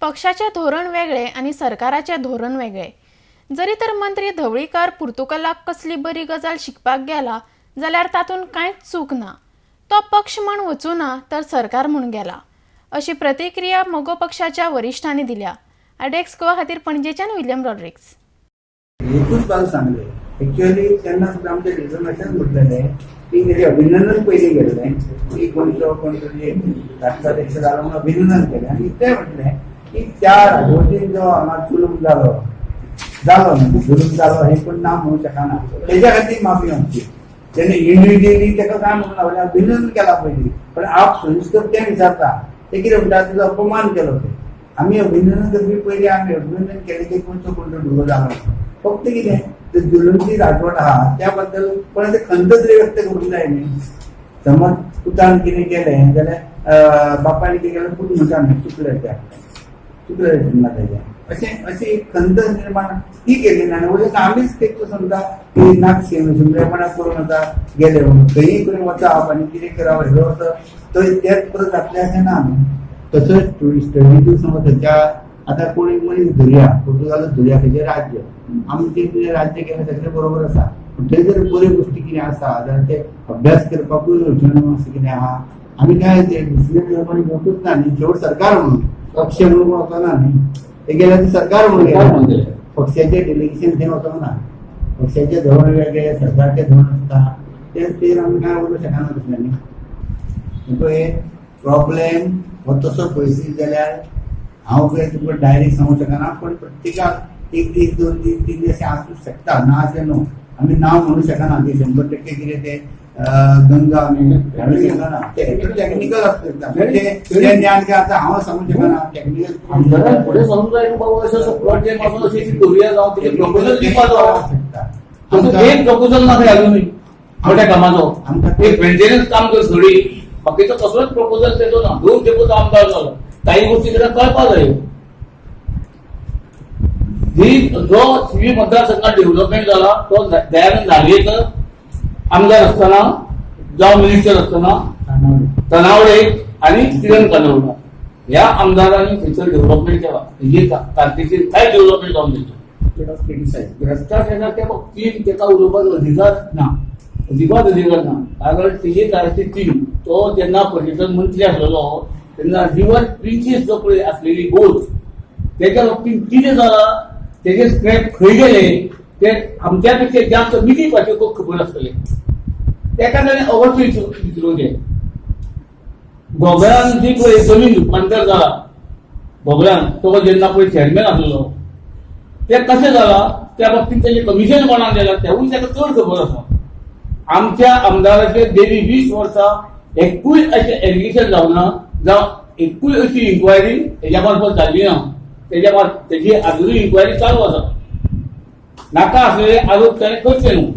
पक्षाचे धोरण वेगळे आणि सरकाराचे धोरण वेगळे. जरी तर मंत्री धवळीकर पुर्तुगालाक कसली बरी गजाल शिकपाक गेला जाल्यार तातून कांयच चूक ना. तो पक्ष म्हूण वचूं ना तर सरकार म्हूण गेला, अशी प्रतिक्रिया मोगो पक्षाच्या वरिष्ठांनी दिल्या. आडेक्स गोवा खातीर पणजेच्यान विलियम रॉड्रिक्स. एकूच बाल सांगले ऍक्च्युअली त्यांना सुद्धा आमच्या रिझर्वेशन म्हटलेले की त्याचे अभिनंदन पहिले केले की कोणतरी राष्ट्राध्यक्ष झाला म्हणून अभिनंदन केले आणि ते म्हटले की त्या राजवटीन जो आम्हाला जुलूम झालो जुलूम झालो हे पण नाव म्हणू शकना त्याच्या खातीर माफी मागची. त्याने इंडिव्हिज्युअली त्याला काय म्हणून लावले अभिनंदन केला पाहिजे, पण आप सोयीस्कर ते विचारता ते किती म्हणतात तुझा अपमान केलं होते. आम्ही अभिनंदन करपी पहिले आम्ही अभिनंदन केले की कोणतो ढुगो झाला फक्त कितें ते जुलूमची राजवट आहा त्या बद्दल पण ते खंत तरी व्यक्त करूंक जाय न्ही. समज पुतान कितें केलें जाल्यार बापायन कितें केलें पूत म्हणटा न्ही चुकलें तेन्ना तेजें अशी एक खंत निर्माण ती केली ना. उलट आमीच तेक समजा की नाक शिमरेपणा करून आतां गेले खंयी करून वचप आनी कितें करप हेजो अर्थ थंय तेच परत जातलें अशें ना न्ही. तसोच स्टडी समज थंयच्या आतां कोणी मनीस धरया पुर्तुगालात धरया खंयचें राज्य आमचें राज्य केलें सगळें बरोबर आसा, पूण थंय जर बऱ्यो गोश्टी कितें आसा जाल्यार ते अभ्यास करपाकूय वचून अशें कितें आहा. आमी काय ते डिसिजन घेवंकूच ना न्ही. शेवट सरकार म्हणून पक्ष म्हणून वचना न्ही. ते गेल्यार ते सरकार म्हणून गेले. पक्षाचे डेलिगेशन थंय वचोंक ना. पक्षाचे धोरण वेगळे सरकारचे धोरण आसता ते आमी काय उलोवंक शकना तसलें न्ही. पळय प्रॉब्लेम हो तसो पयस जाल्यार हांव पळय तुका डायरेक्ट सांगूंक शकना, पण प्रत्येकाक एक दीस 2 दीस 3 दीस अशें आसूंक शकता ना अशें न्हू. आमी नांव म्हणूंक शकना की 100% कितें ते गंगा आमी हाडूंक शकना. टॅक्निकल आसता तें ज्ञान काय आतां हांव सांगूंक शकना. टॅक्निकल फुडें सांगूंक जाय बाबा असो प्रोजेक्ट आसा अशी करूया जावं कितें प्रपोजल दिवपाचो एक प्रपोजल ना थंय अजूनय मोठ्या कामाचो एक मेंटेनन्स काम कर थोडी बाकीचो कसलोच प्रपोजल तेजो ना. 2 तेंपो आमदार जालो काही गोष्टी त्याला कळपाक जाय. जो सिव्ही मतदारसंघात डेव्हलपमेंट झाला तो दयानंद नार्वेकर आमदार असताना जावं मिनिस्टर असताना तनावडे आणि किरण कनवडा या आमदारांनी थंयसर डेव्हलपमेंट केला. ही तारखेचेर काय डेव्हलपमेंट जावन दिसता भ्रष्टाचार ते तीन तेका उलोवपाक अधिकार ना. कारण तेजे तारखेची टीम तो जेन्ना पर्यटन मंत्री आसलेलो तेन्ना रिवर प्रिन्सीस जो पळय आसलेली बोट त्याच्या बाबतीत कितें जालां तेजे स्क्रॅप खंय गेले ते आमच्या पेक्षा जास्त मिठी पाठ्याक खबर आसतले. तेका ताणें अवश्य विचारूंक जाय. गोगळान जी पळय जमीन रुपांतर जाला गोगळान तो जेन्ना पळय चेअरमॅन आसलेलो ते कशें जाला त्या बाबतीत तेजें कमिशन कोणाक दिलां तेवूय ताका चड खबर आसा. आमच्या आमदाराचे गेली 20 वर्सां एकूय अशें एलिगेशन जावना जावं एकूय अशी इन्क्वायरी तेज्या मार्फत जाल्ली ना. तेजी आजुनूय इन्क्वायरी चालू आसा. नाका आसलेले आरोप ताणें करचे न्हू.